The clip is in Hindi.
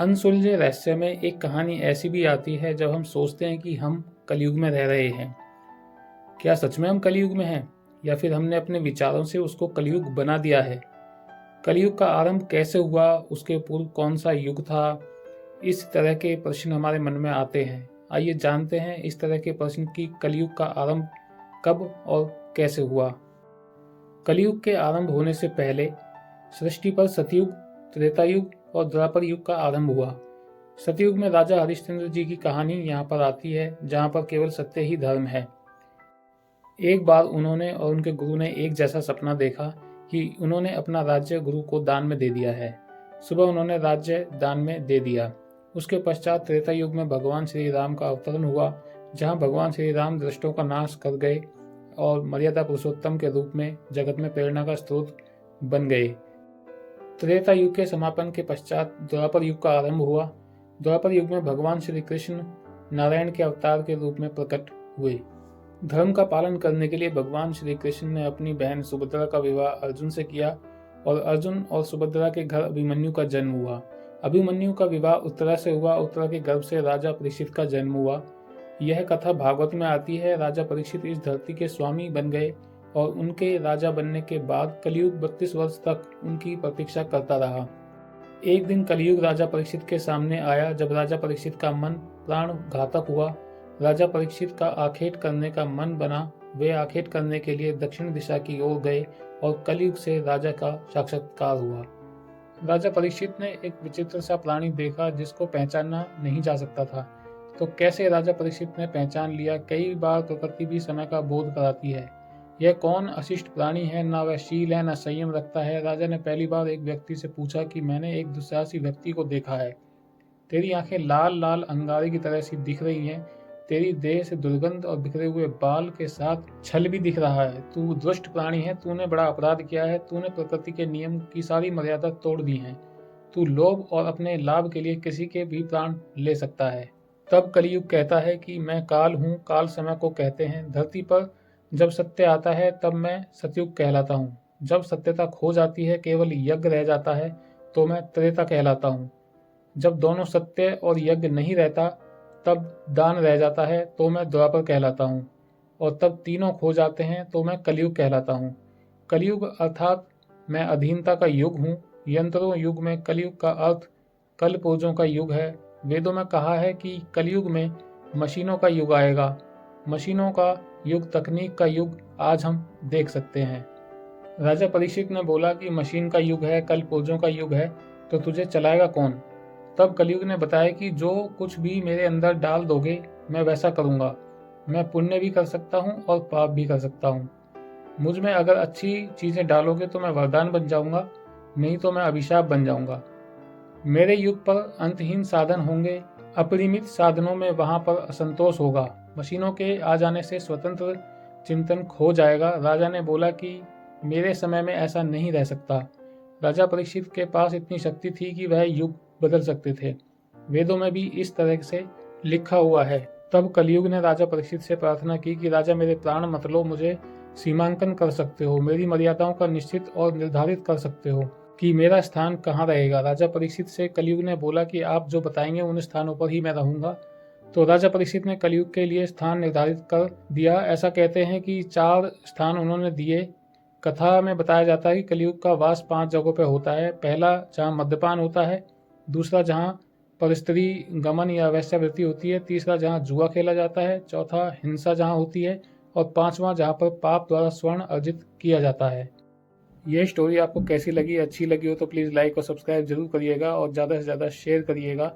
अनसुलझे रहस्य में एक कहानी ऐसी भी आती है जब हम सोचते हैं कि हम कलयुग में रह रहे हैं। क्या सच में हम कलयुग में हैं या फिर हमने अपने विचारों से उसको कलयुग बना दिया है? कलयुग का आरंभ कैसे हुआ, उसके पूर्व कौन सा युग था? इस तरह के प्रश्न हमारे मन में आते हैं। आइए जानते हैं इस तरह के प्रश्न की कलयुग का आरंभ कब और कैसे हुआ। कलयुग के आरंभ होने से पहले सृष्टि पर सतयुग, त्रेता युग और द्वापर युग का आरंभ हुआ। सतयुग में राजा हरिश्चंद्र जी की कहानी यहाँ पर आती है, जहाँ पर केवल सत्य ही धर्म है। एक बार उन्होंने और उनके गुरु ने एक जैसा सपना देखा कि उन्होंने अपना राज्य गुरु को दान में दे दिया है। सुबह उन्होंने राज्य दान में दे दिया। उसके पश्चात त्रेता युग में भगवान श्री राम का अवतरण हुआ, जहाँ भगवान श्री राम दुष्टों का नाश कर गए और मर्यादा पुरुषोत्तम के रूप में जगत में प्रेरणा का स्रोत बन गए। त्रेता युग के समापन के पश्चात द्वापर युग का आरंभ हुआ। द्वापर युग में भगवान श्री कृष्ण नारायण के अवतार के रूप में प्रकट हुए। धर्म का पालन करने के लिए भगवान श्री कृष्ण ने अपनी बहन सुभद्रा का विवाह अर्जुन से किया और अर्जुन और सुभद्रा के घर अभिमन्यु का जन्म हुआ। अभिमन्यु का विवाह उत्तरा से हुआ। उत्तरा के गर्भ से राजा परीक्षित का जन्म हुआ। यह कथा भागवत में आती है। राजा परीक्षित इस धरती के स्वामी बन गए और उनके राजा बनने के बाद कलयुग 32 वर्ष तक उनकी प्रतीक्षा करता रहा। एक दिन कलयुग राजा परीक्षित के सामने आया, जब राजा परीक्षित का मन प्राण घातक हुआ। राजा परीक्षित का आखेट करने का मन बना। वे आखेट करने के लिए दक्षिण दिशा की ओर गए और कलयुग से राजा का साक्षात्कार हुआ। राजा परीक्षित ने एक विचित्र सा प्राणी देखा जिसको पहचानना नहीं जा सकता था। तो कैसे राजा परीक्षित ने पहचान लिया? कई बार प्रकृति भी समय का बोध कराती है। यह कौन अशिष्ट प्राणी है? ना वह शील है, ना संयम रखता है। राजा ने पहली बार एक व्यक्ति से पूछा कि मैंने एक दुस्साहसी व्यक्ति को देखा है। तेरी आंखें लाल लाल अंगारे की तरह सी दिख रही हैं। तेरी देह से दुर्गंध और बिखरे हुए बाल के साथ छल भी दिख रहा है। तू दुष्ट प्राणी है। तूने बड़ा अपराध किया है। तूने प्रकृति के नियम की सारी मर्यादा तोड़ दी है। तू लोभ और अपने लाभ के लिए किसी के भी प्राण ले सकता है। तब कलयुग कहता है कि मैं काल हूँ। काल समय को कहते हैं। धरती पर जब सत्य आता है तब मैं सतयुग कहलाता हूँ। जब सत्यता खो जाती है, केवल यज्ञ रह जाता है, तो मैं त्रेता कहलाता हूँ। जब दोनों सत्य और यज्ञ नहीं रहता, तब दान रह जाता है, तो मैं द्वापर कहलाता हूँ। और तब तीनों खो जाते हैं, तो मैं कलयुग कहलाता हूँ। कलयुग अर्थात मैं अधीनता का युग हूँ। यंत्रों युग में कलयुग का अर्थ कल पूर्वजों का युग है। वेदों में कहा है कि कलयुग में मशीनों का युग आएगा। मशीनों का युग, तकनीक का युग आज हम देख सकते हैं। राजा परीक्षित ने बोला कि मशीन का युग है, कल पूर्वजों का युग है, तो तुझे चलाएगा कौन? तब कलयुग ने बताया कि जो कुछ भी मेरे अंदर डाल दोगे मैं वैसा करूँगा। मैं पुण्य भी कर सकता हूँ और पाप भी कर सकता हूँ। मुझ में अगर अच्छी चीज़ें डालोगे तो मैं वरदान बन जाऊँगा, नहीं तो मैं अभिशाप बन जाऊँगा। मेरे युग पर अंतहीन साधन होंगे। अपरिमित साधनों में वहाँ पर असंतोष होगा। मशीनों के आ जाने से स्वतंत्र चिंतन खो जाएगा। राजा ने बोला कि मेरे समय में ऐसा नहीं रह सकता। राजा परीक्षित के पास इतनी शक्ति थी कि वह युग बदल सकते थे। वेदों में भी इस तरह से लिखा हुआ है। तब कलयुग ने राजा परीक्षित से प्रार्थना की कि राजा मेरे प्राण मत लो, मुझे सीमांकन कर सकते हो, मेरी मर्यादाओं का निश्चित और निर्धारित कर सकते हो कि मेरा स्थान कहाँ रहेगा। राजा परीक्षित से कलयुग ने बोला कि आप जो बताएंगे उन स्थानों पर ही मैं रहूंगा। तो राजा परीक्षित ने कलयुग के लिए स्थान निर्धारित कर दिया। ऐसा कहते हैं कि 4 स्थान उन्होंने दिए। कथा में बताया जाता है कि कलयुग का वास 5 जगहों पर होता है। पहला जहाँ मद्यपान होता है, दूसरा जहाँ परस्त्री गमन या वेश्यावृत्ति होती है, तीसरा जहाँ जुआ खेला जाता है, चौथा हिंसा जहाँ होती है, और 5वां जहाँ पर पाप द्वारा स्वर्ण अर्जित किया जाता है। यह स्टोरी आपको कैसी लगी? अच्छी लगी हो तो प्लीज़ लाइक और सब्सक्राइब जरूर करिएगा और ज़्यादा से ज़्यादा शेयर करिएगा।